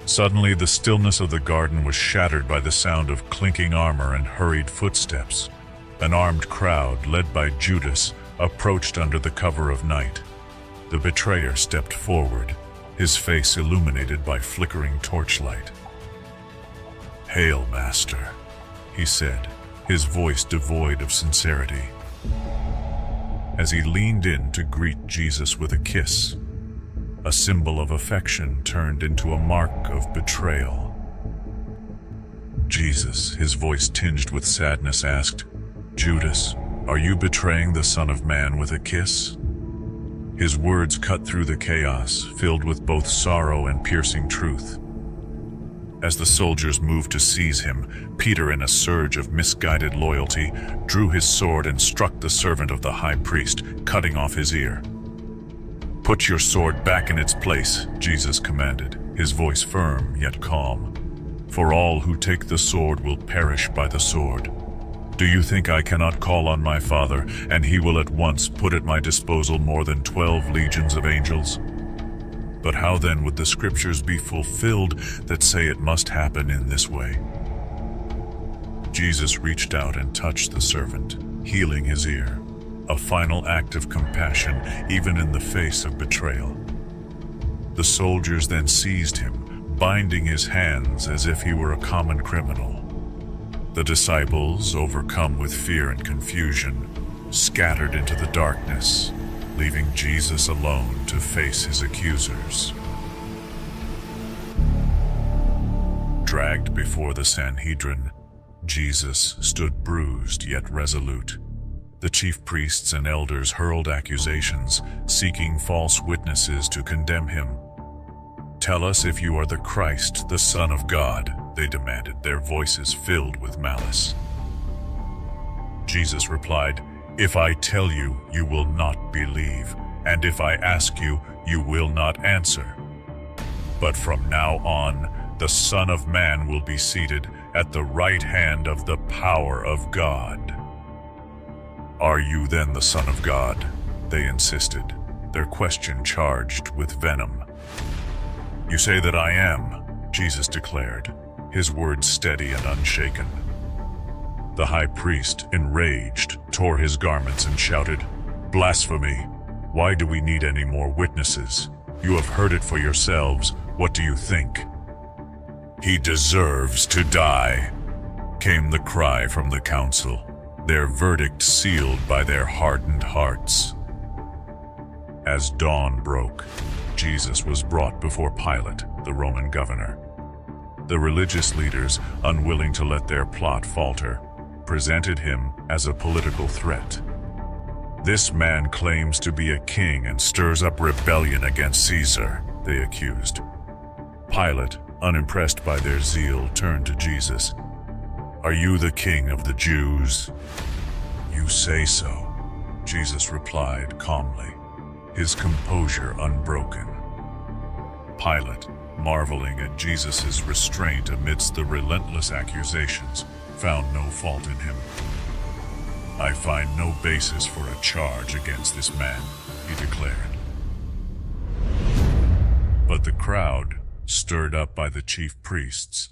Suddenly, the stillness of the garden was shattered by the sound of clinking armor and hurried footsteps. An armed crowd, led by Judas, approached under the cover of night. The betrayer stepped forward, his face illuminated by flickering torchlight. "Hail, Master," he said, his voice devoid of sincerity. As he leaned in to greet Jesus with a kiss, a symbol of affection turned into a mark of betrayal. Jesus, his voice tinged with sadness, asked, "Judas, are you betraying the Son of Man with a kiss?" His words cut through the chaos, filled with both sorrow and piercing truth. As the soldiers moved to seize him, Peter, in a surge of misguided loyalty, drew his sword and struck the servant of the high priest, cutting off his ear. "Put your sword back in its place," Jesus commanded, his voice firm yet calm. "For all who take the sword will perish by the sword. Do you think I cannot call on my Father, and he will at once put at my disposal more than 12 legions of angels? But how then would the scriptures be fulfilled that say it must happen in this way?" Jesus reached out and touched the servant, healing his ear, a final act of compassion even in the face of betrayal. The soldiers then seized him, binding his hands as if he were a common criminal. The disciples, overcome with fear and confusion, scattered into the darkness, leaving Jesus alone to face his accusers. Dragged before the Sanhedrin, Jesus stood bruised yet resolute. The chief priests and elders hurled accusations, seeking false witnesses to condemn him. "Tell us if you are the Christ, the Son of God," they demanded, their voices filled with malice. Jesus replied, "If I tell you, you will not believe, and if I ask you, you will not answer. But from now on, the Son of Man will be seated at the right hand of the power of God." "Are you then the Son of God?" they insisted, their question charged with venom. "You say that I am," Jesus declared, his words steady and unshaken. The high priest, enraged, tore his garments and shouted, "Blasphemy! Why do we need any more witnesses? You have heard it for yourselves. What do you think?" "He deserves to die," came the cry from the council, their verdict sealed by their hardened hearts. As dawn broke, Jesus was brought before Pilate, the Roman governor. The religious leaders, unwilling to let their plot falter, presented him as a political threat. "This man claims to be a king and stirs up rebellion against Caesar," they accused. Pilate, unimpressed by their zeal, turned to Jesus. "Are you the king of the Jews?" "You say so," Jesus replied calmly, his composure unbroken. Pilate, marveling at Jesus' restraint amidst the relentless accusations, found no fault in him. "I find no basis for a charge against this man," he declared. But the crowd, stirred up by the chief priests,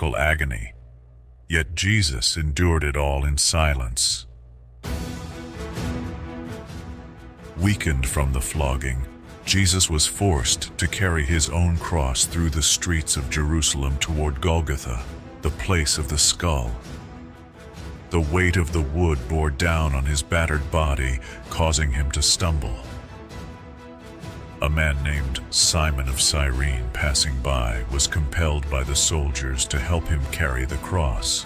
agony. Yet Jesus endured it all in silence. Weakened from the flogging, Jesus was forced to carry his own cross through the streets of Jerusalem toward Golgotha, the place of the skull. The weight of the wood bore down on his battered body, causing him to stumble. A man named Simon of Cyrene, passing by, was compelled by the soldiers to help him carry the cross.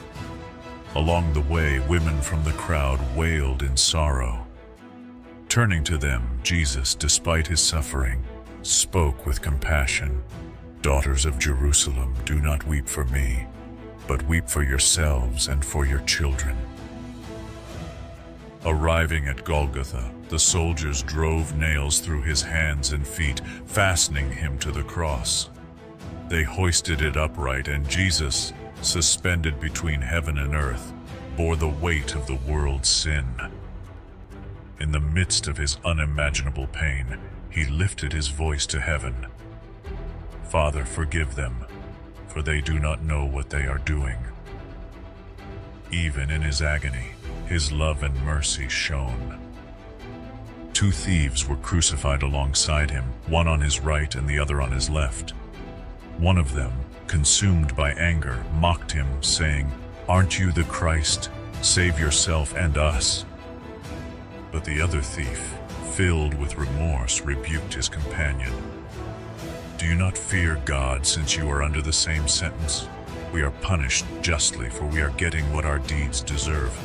Along the way, women from the crowd wailed in sorrow. Turning to them, Jesus, despite his suffering, spoke with compassion. "Daughters of Jerusalem, do not weep for me, but weep for yourselves and for your children." Arriving at Golgotha, the soldiers drove nails through his hands and feet, fastening him to the cross. They hoisted it upright, and Jesus, suspended between heaven and earth, bore the weight of the world's sin. In the midst of his unimaginable pain, he lifted his voice to heaven. "Father, forgive them, for they do not know what they are doing." Even in his agony, his love and mercy shone. Two thieves were crucified alongside him, one on his right and the other on his left. One of them, consumed by anger, mocked him, saying, "Aren't you the Christ? Save yourself and us." But the other thief, filled with remorse, rebuked his companion. "Do you not fear God, since you are under the same sentence? We are punished justly, for we are getting what our deeds deserve.